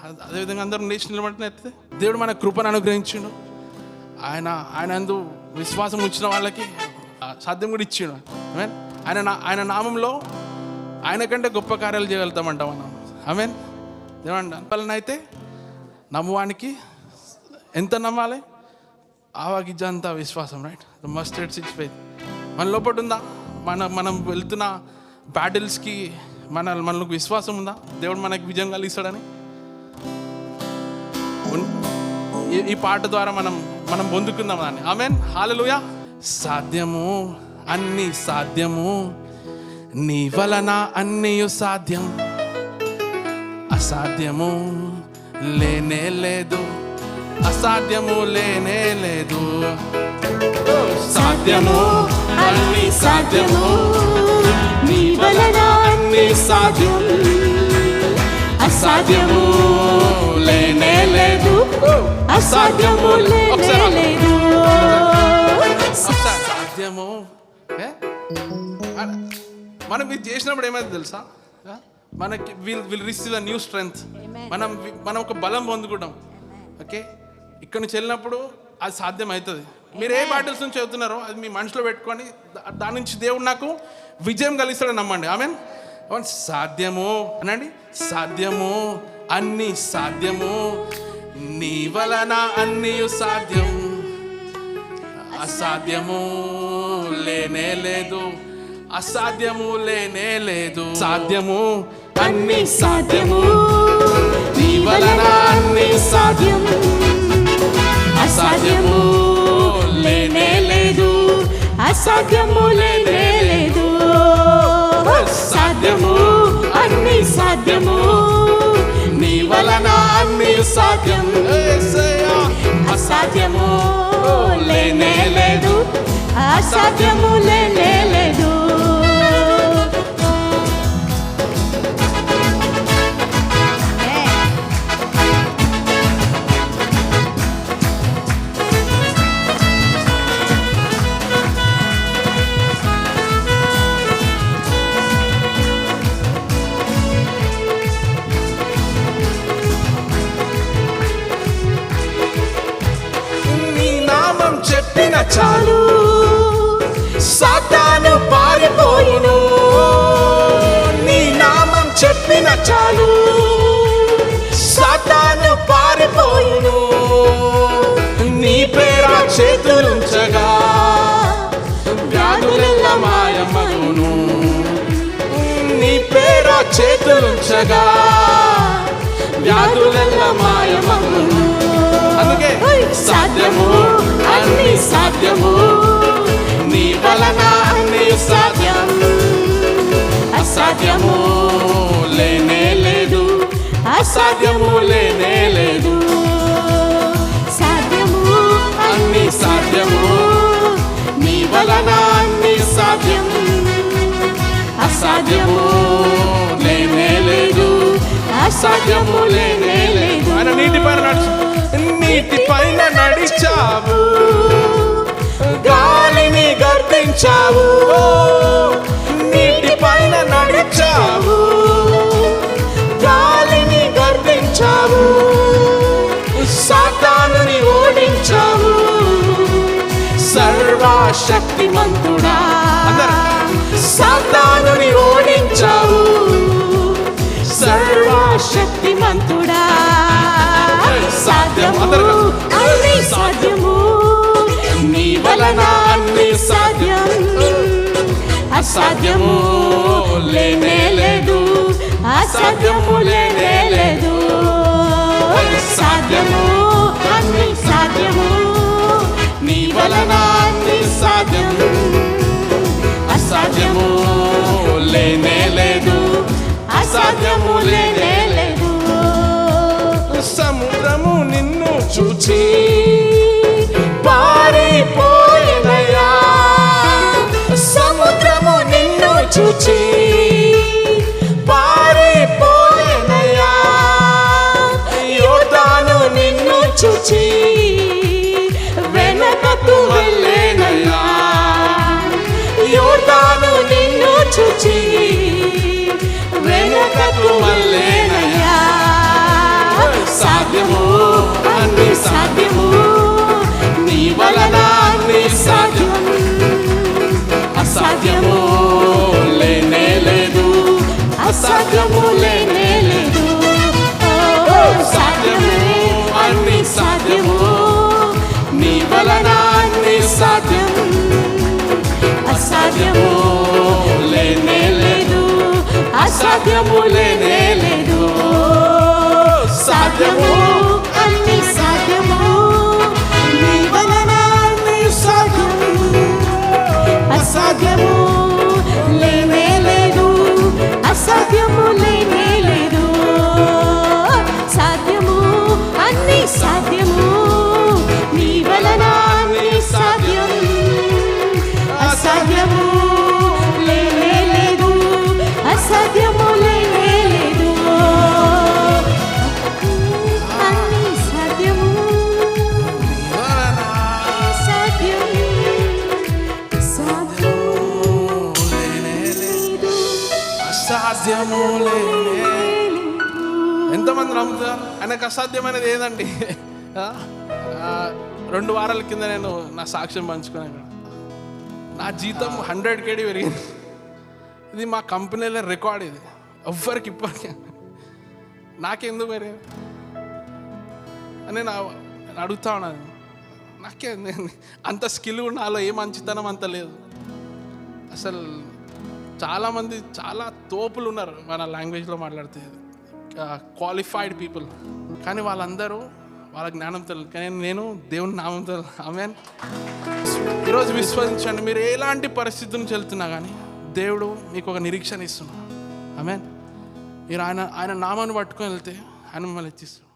అదేవిధంగా అందరూ లేచి నిలబడినట్లయితే దేవుడు మన కృపను అనుగ్రహించిండు. ఆయన అందు విశ్వాసం ఉంచిన వాళ్ళకి సాధ్యం కూడా ఇచ్చిండు. ఆయన నామంలో ఆయన కంటే గొప్ప కార్యాలు చేయగలుగుతామంట మనం. ఆమేన్. ఏమంటే నమ్మువానికి ఎంత నమ్మాలి? ఆవాగిజ్జంత విశ్వాసం, right? The mustard seed faith మన లోపల ఉందా? మనం వెళ్తున్న బ్యాటిల్స్కి మనకు విశ్వాసం ఉందా? దేవుడు మనకి విజయం కలిగిస్తాడని ఈ పాట ద్వారా మనం పొందుకుందాం దాన్ని. ఆమేన్. హల్లెలూయా. సాధ్యము, అన్ని సాధ్యము, నీ వలన అన్నీయు సాధ్యం, అసాధ్యము లేనే లేదు, అసాధ్యము లేనే లేదు. సాధ్యము, అన్ని సాధ్యము, నీ వలన అన్ని సాధ్యం, అసాధ్యము లేనే లేదు, అసాధ్యము లేనే లేదు. సాధ్యము మనం ఇది చేసినప్పుడు ఏమైంది తెలుసా? మనకి will receive the new strength. మనం ఒక బలం పొందుకుంటాం. ఓకే, ఇక్కడ నుంచి వెళ్ళినప్పుడు అది సాధ్యం అవుతుంది. మీరు ఏ బాటిల్స్ నుంచి చదువుతున్నారో అది మీ మనసులో పెట్టుకొని దాని నుంచి దేవుడు నాకు విజయం కలిగిస్తాడని నమ్మండి. ఆమేన్. సాధ్యము అనండి. సాధ్యము, అన్ని సాధ్యము, నీ వలన అన్నీ సాధ్యం, అసాధ్యము లేనే లేదు, అసాధ్యము లేనే లేదు. సాధ్యము, అన్ని సాధ్యము, నీ వలన అన్ని సాధ్యం, అసాధ్యము లేనే లేదు, అసాధ్యము లేనే లేదు. సాధ్యము, అన్ని సాధ్యము, నీ వలన అన్ని సాధ్యం, అసాధ్యము లేనే లేదు, అసాధ్యము లేనే లేదు. చెప్పిన చాలు సాతాను పారిపోయిను, నీ నామం చెప్పిన చాలు సాతాను పారిపోయిను. నీ పేర చేతులుంచగా వ్యాధులెల్ల మాయమగును, నీ పేర చేతులుంచగా వ్యాధులెల్ల మాయమగును. అందుకే సాధ్యము, అన్ని సాధ్యము, నీ వలన అన్ని సాధ్యం, అసాధ్యము లేనే లేదు, అసాధ్యము లేనే లేదు. సాధ్యము, అన్ని సాధ్యము, నీ వలన అన్ని సాధ్యం, అసాధ్యము లేనే లేదు, అసాధ్యము లేనే లేదు. ఆయన నీటిపైన నడిచావు, గాలిని గర్దించావు, నీటిపైన నడిచావు, గాలిని గర్దించావు, సాతానుని ఓడించావు. సర్వశక్తిమంతుడా, సాతానుని ఓడించావు, సర్వశక్తిమంతుడా. సాధ్యము, అన్ని సాధ్యము, నీ వలన అన్ని సాధ్యం, అసాధ్యము లేనే లేదు, అసాధ్యము లేనే లేదు. సాధ్యము, అన్ని సాధ్యము, నీ వలన అన్ని సాధ్యం, అసాధ్యము లేనే లేదు, అసాధ్యము లేనే లేదు. సముద్రము నిన్ను చూచి పారిపోయినయా, సముద్రము నిన్ను చూచి పారిపోయినయా, యోర్దాను నిన్ను చూచి వెనకకు వెళ్ళేనయా, యోర్దాను నిన్ను చూచి వెనకకు వెళ్ళేనయా. అసాధ్యము అన్ని సాధ్యము, నీ వలన అన్ని సాధ్యం. అసాధ్యము లేనే లేదు, అసాధ్యము లేనే లేదు. సాధ్యము అన్ని సాధ్యము, నీ వలన అన్ని సాధ్యం. అసాధ్యము లేనే లేదు, అసాధ్యము లేనే లేదు. సాధ్యము అన్ని సాధ్యము, నీ వలన అన్ని సాధ్యం. అసాధ్యము లేనే లేదు, అసాధ్యము లేనే లేదు. సాధ్యము అన్ని సాధ్యము, నీ వలన అన్ని సాధ్యం. అసాధ్యము లేనే లేదు, అసాధ్యము లేనే లేదు. అన్ని సాధ్యము, సాధ్యం. అసాధ్యము లేనే. ఎంతమంది నమ్ముతారు ఆయనకు అసాధ్యమైనది ఏదండి? 2 వారాల కింద నేను నా సాక్ష్యం పంచుకున్నాను. నా జీతం 100 KD పెరిగింది. ఇది మా కంపెనీలో రికార్డ్. ఇది ఎవ్వరికి ఇప్పటికీ నాకెందుకు పెరిగింది అని నేను అడుగుతా ఉన్నాను. నాకే అంత స్కిల్ కూడా నాలో ఏ మంచితనం అంత లేదు. అసలు చాలామంది చాలా తోపులు ఉన్నారు మన లాంగ్వేజ్లో మాట్లాడితే, క్వాలిఫైడ్ పీపుల్. కానీ వాళ్ళందరూ వాళ్ళ జ్ఞానం తెలియదు, కానీ నేను దేవుని నామం తెలియదు. ఆమేన్. ఈరోజు విశ్వసించండి, మీరు ఎలాంటి పరిస్థితి నుంచి వెళ్తున్నా కానీ దేవుడు మీకు ఒక నిరీక్షణ ఇస్తున్నాడు. ఆమేన్. మీరు ఆయన నామాన్ని పట్టుకొని వెళ్తే ఆయన మిమ్మల్ని హెచ్చిస్తాడు.